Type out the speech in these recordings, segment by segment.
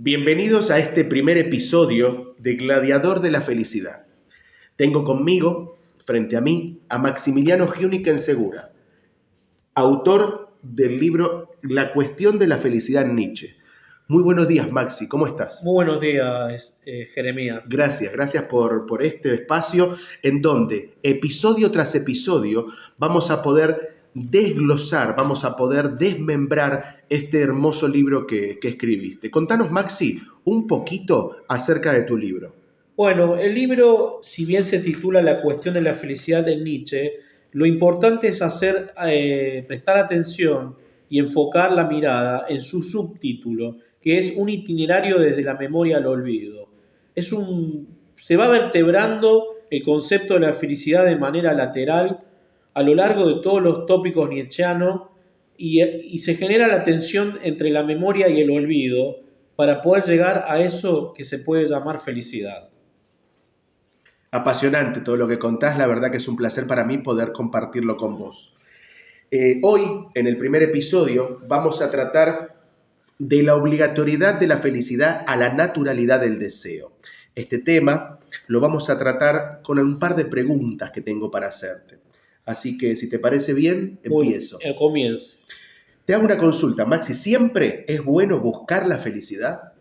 Bienvenidos a este primer episodio de Gladiador de la Felicidad. Tengo conmigo, frente a mí, a Maximiliano Giunica Segura, autor del libro La cuestión de la felicidad en Nietzsche. Muy buenos días, Maxi, ¿cómo estás? Muy buenos días, Jeremías. Gracias por este espacio en donde episodio tras episodio vamos a poder desglosar, vamos a poder desmembrar este hermoso libro que escribiste. Contanos, Maxi, un poquito acerca de tu libro. Bueno, el libro, si bien se titula La cuestión de la felicidad de Nietzsche, lo importante es prestar atención y enfocar la mirada en su subtítulo, que es un itinerario desde la memoria al olvido. Se va vertebrando el concepto de la felicidad de manera lateral a lo largo de todos los tópicos nietzscheanos y se genera la tensión entre la memoria y el olvido para poder llegar a eso que se puede llamar felicidad. Apasionante todo lo que contás, la verdad que es un placer para mí poder compartirlo con vos. Hoy, en el primer episodio, vamos a tratar de la obligatoriedad de la felicidad a la naturalidad del deseo. Este tema lo vamos a tratar con un par de preguntas que tengo para hacerte. Así que, si te parece bien, empiezo. Comienzo. Te hago una consulta, Maxi. ¿Siempre es bueno buscar la felicidad?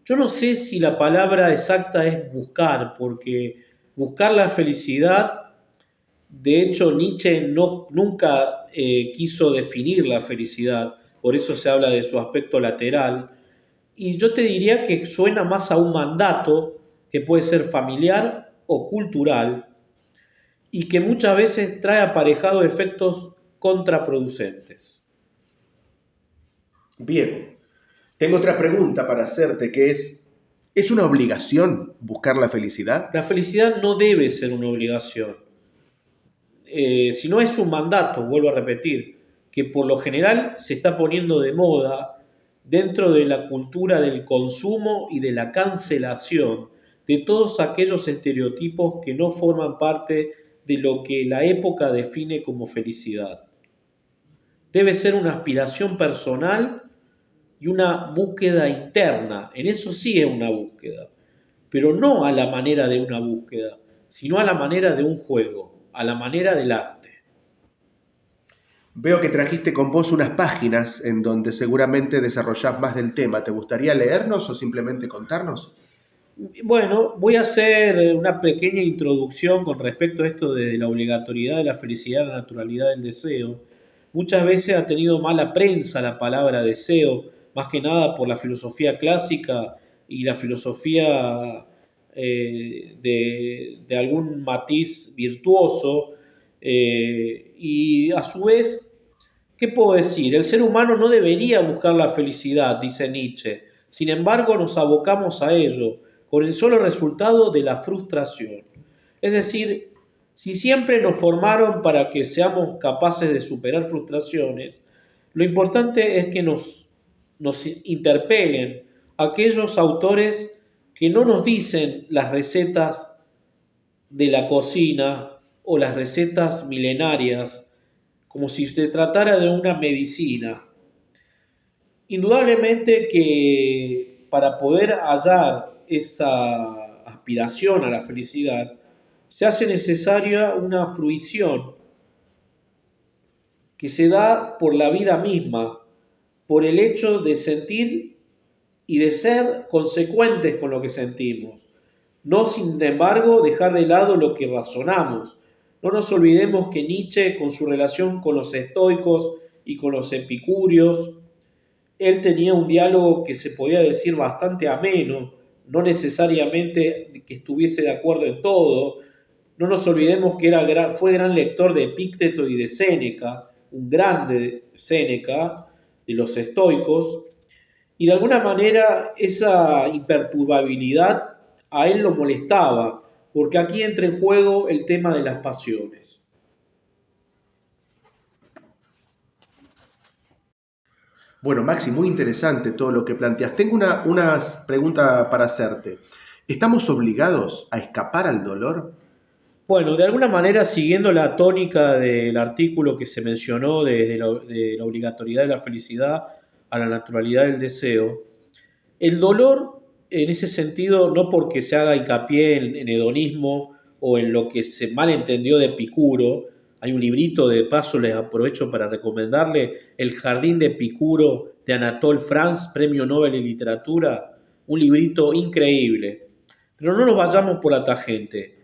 Yo no sé si la palabra exacta es buscar, porque buscar la felicidad, de hecho Nietzsche nunca quiso definir la felicidad, por eso se habla de su aspecto lateral, y yo te diría que suena más a un mandato que puede ser familiar o cultural, y que muchas veces trae aparejado efectos contraproducentes. Bien. Tengo otra pregunta para hacerte que ¿es una obligación buscar la felicidad? La felicidad no debe ser una obligación, si no es un mandato, vuelvo a repetir, que por lo general se está poniendo de moda dentro de la cultura del consumo y de la cancelación de todos aquellos estereotipos que no forman parte de lo que la época define como felicidad. Debe ser una aspiración personal y una búsqueda interna. En eso sí es una búsqueda, pero no a la manera de una búsqueda, sino a la manera de un juego, a la manera del arte. Veo que trajiste con vos unas páginas en donde seguramente desarrollás más del tema. ¿Te gustaría leernos o simplemente contarnos? Bueno, voy a hacer una pequeña introducción con respecto a esto de la obligatoriedad de la felicidad, la naturalidad del deseo. Muchas veces ha tenido mala prensa la palabra deseo, más que nada por la filosofía clásica y la filosofía de algún matiz virtuoso. Y a su vez, ¿qué puedo decir? El ser humano no debería buscar la felicidad, dice Nietzsche. Sin embargo, nos abocamos a ello con el solo resultado de la frustración. Es decir, si siempre nos formaron para que seamos capaces de superar frustraciones, lo importante es que nos interpelen aquellos autores que no nos dicen las recetas de la cocina o las recetas milenarias como si se tratara de una medicina. Indudablemente que para poder hallar esa aspiración a la felicidad, se hace necesaria una fruición que se da por la vida misma, por el hecho de sentir y de ser consecuentes con lo que sentimos. No, sin embargo, dejar de lado lo que razonamos. No nos olvidemos que Nietzsche, con su relación con los estoicos y con los epicúreos, él tenía un diálogo que se podía decir bastante ameno, no necesariamente que estuviese de acuerdo en todo. No nos olvidemos que fue gran lector de Epícteto y de Séneca, un grande Séneca, de los estoicos, y de alguna manera esa imperturbabilidad a él lo molestaba, porque aquí entra en juego el tema de las pasiones. Bueno, Maxi, muy interesante todo lo que planteas. Tengo una pregunta para hacerte. ¿Estamos obligados a escapar al dolor? Bueno, de alguna manera, siguiendo la tónica del artículo que se mencionó de la obligatoriedad de la felicidad a la naturalidad del deseo, El dolor, en ese sentido, no porque se haga hincapié en hedonismo o en lo que se malentendió de Epicuro. Hay un librito, de paso les aprovecho para recomendarle, El Jardín de Epicuro de Anatole France, Premio Nobel de Literatura, un librito increíble. Pero no nos vayamos por la tangente.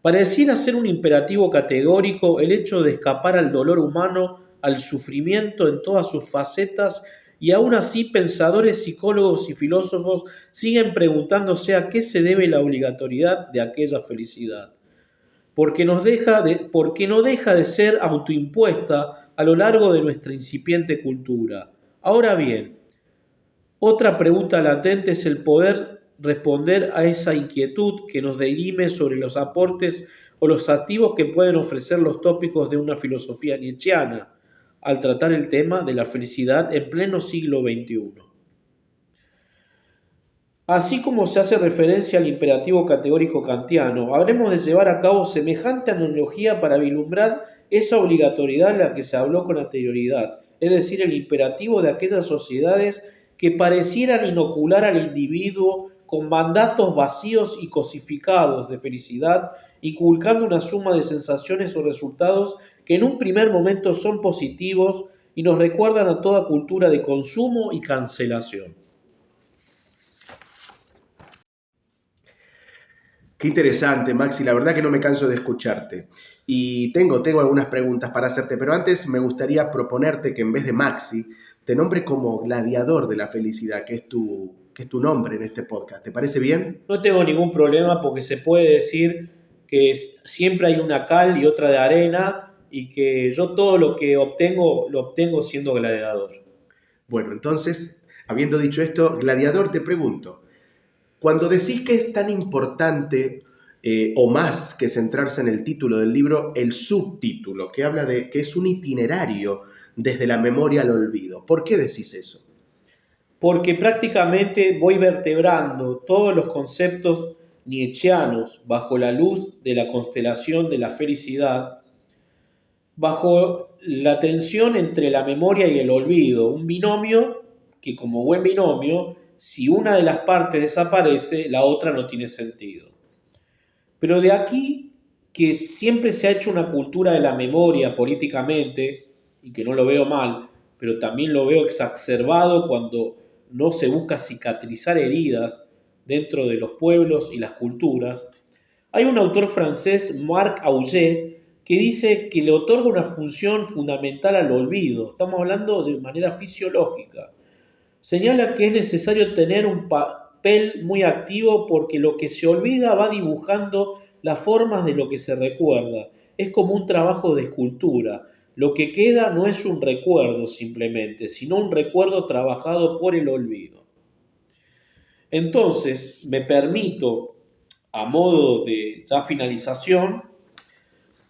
Pareciera ser un imperativo categórico el hecho de escapar al dolor humano, al sufrimiento en todas sus facetas, y aún así pensadores, psicólogos y filósofos siguen preguntándose a qué se debe la obligatoriedad de aquella felicidad, porque no deja de ser autoimpuesta a lo largo de nuestra incipiente cultura. Ahora bien, otra pregunta latente es el poder responder a esa inquietud que nos dirime sobre los aportes o los activos que pueden ofrecer los tópicos de una filosofía nietzscheana al tratar el tema de la felicidad en pleno siglo XXI. Así como se hace referencia al imperativo categórico kantiano, habremos de llevar a cabo semejante analogía para vislumbrar esa obligatoriedad de la que se habló con anterioridad, es decir, el imperativo de aquellas sociedades que parecieran inocular al individuo con mandatos vacíos y cosificados de felicidad, inculcando una suma de sensaciones o resultados que en un primer momento son positivos y nos recuerdan a toda cultura de consumo y cancelación. Qué interesante, Maxi. La verdad que no me canso de escucharte. Y tengo algunas preguntas para hacerte, pero antes me gustaría proponerte que en vez de Maxi, te nombre como gladiador de la felicidad, que es tu nombre en este podcast. ¿Te parece bien? No tengo ningún problema porque se puede decir que siempre hay una cal y otra de arena y que yo todo lo que obtengo lo obtengo siendo gladiador. Bueno, entonces, habiendo dicho esto, gladiador, te pregunto, cuando decís que es tan importante o más que centrarse en el título del libro, el subtítulo, que habla de que es un itinerario desde la memoria al olvido, ¿por qué decís eso? Porque prácticamente voy vertebrando todos los conceptos nietzscheanos bajo la luz de la constelación de la felicidad, bajo la tensión entre la memoria y el olvido, un binomio que como buen binomio, si una de las partes desaparece, la otra no tiene sentido. Pero de aquí que siempre se ha hecho una cultura de la memoria políticamente, y que no lo veo mal, pero también lo veo exacerbado cuando no se busca cicatrizar heridas dentro de los pueblos y las culturas. Hay un autor francés, Marc Augé, que dice que le otorga una función fundamental al olvido. Estamos hablando de manera fisiológica. Señala que es necesario tener un papel muy activo porque lo que se olvida va dibujando las formas de lo que se recuerda. Es como un trabajo de escultura. Lo que queda no es un recuerdo simplemente, sino un recuerdo trabajado por el olvido. Entonces, me permito, a modo de ya finalización,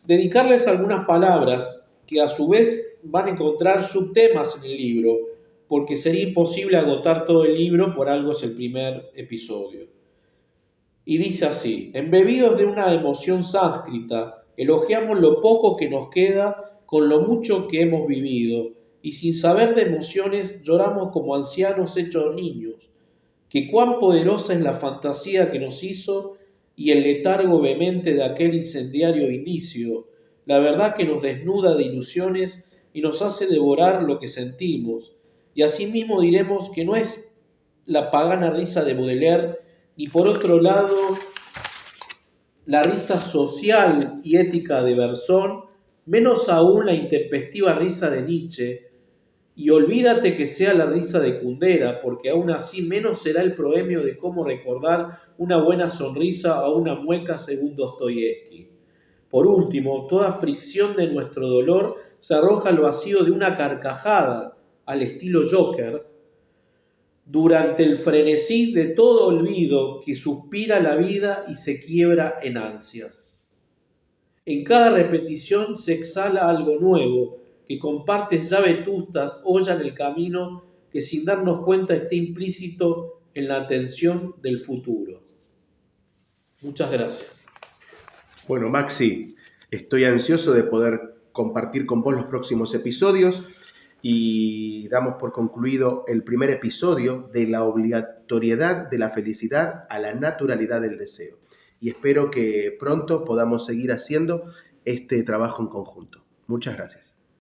dedicarles algunas palabras que a su vez van a encontrar subtemas en el libro, porque sería imposible agotar todo el libro, por algo es el primer episodio. Y dice así: embebidos de una emoción sánscrita, elogiamos lo poco que nos queda con lo mucho que hemos vivido, y sin saber de emociones lloramos como ancianos hechos niños, que cuán poderosa es la fantasía que nos hizo y el letargo vehemente de aquel incendiario indicio, la verdad que nos desnuda de ilusiones y nos hace devorar lo que sentimos, y asimismo diremos que no es la pagana risa de Baudelaire, ni por otro lado la risa social y ética de Berzón, menos aún la intempestiva risa de Nietzsche, y olvídate que sea la risa de Kundera, porque aún así menos será el proemio de cómo recordar una buena sonrisa o una mueca según Dostoyevsky. Por último, toda fricción de nuestro dolor se arroja al vacío de una carcajada, al estilo Joker, durante el frenesí de todo olvido que suspira la vida y se quiebra en ansias. En cada repetición se exhala algo nuevo, que con partes ya vetustas hollan el camino que sin darnos cuenta está implícito en la atención del futuro. Muchas gracias. Bueno, Maxi, estoy ansioso de poder compartir con vos los próximos episodios. y damos por concluido el primer episodio de la obligatoriedad de la felicidad a la naturalidad del deseo. Y espero que pronto podamos seguir haciendo este trabajo en conjunto. Muchas gracias.